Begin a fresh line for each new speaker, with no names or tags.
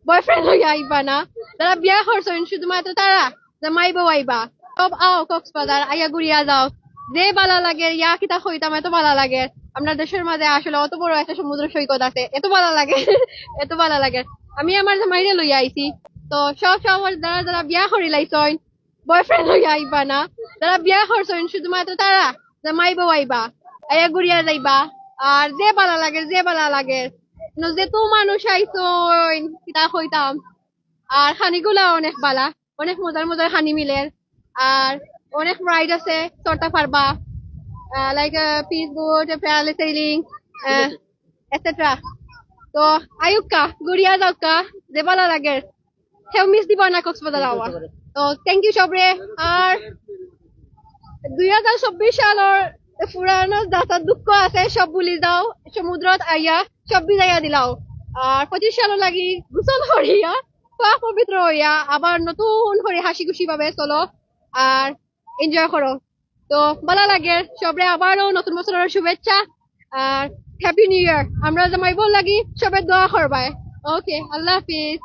Boyfriend লইয়া আইবা না, যারা বিয়া করছেন শুধুমাত্র তারা জামাইবো আইবা, সব আও কক্সবাজার আইয়া ঘুরিয়া যাও। যে বালা লাগে ইয়া কিতা হইতাম, এত বালা লাগে। আপনার দেশের মাঝে আসলে অত বড় একটা সমুদ্র সৈকত আছে, এত বালা লাগে। এত বালা লাগে। আমি আমার জামাইরে লইয়া আইছি। তো সব সব যারা যারা বিয়া করি লাইছইন, বয়ফ্রেন্ড লইয়া আইবা না, যারা বিয়া করছেন শুধুমাত্র তারা জামাইবো আইবা, আইয়া ঘুরিয়া যাইবা। আর যে বালা লাগে, যে বালা লাগে, যে তো মানুষ আইছইন কিতা হইতাম। আর খানিগুলা অনেক বালা, অনেক মজার মজার খানি মিলের। আর অনেক রাইড আছে, চড়তে পারবা, like piece boat, parasailing, etcetera. তো আয়ুক্কা ঘুরিয়া যাওকা, যে ভালো লাগে সেও মিস দিবা না কক্সবাজার আওয়া। তো থ্যাংক ইউ সবরে। আর 2024 সালের পুরানো যাতা দুঃখ আছে সব ভুলি যাও, সমুদ্রত আইয়া সব বিজাইয়া দিলাও। আর 25 সাল লাগি গোসল করিয়া পাক পবিত্র হইয়া আবার নতুন করে হাসি খুশি ভাবে চলো আর এনজয় করো। তো ভালো লাগে সবরে, আবারও নতুন বছরের শুভেচ্ছা আর হ্যাপি নিউ ইয়ার। আমরা জামাইবো লাগি সবে দোয়া করবাই। ওকে, আল্লাহ হাফিজ।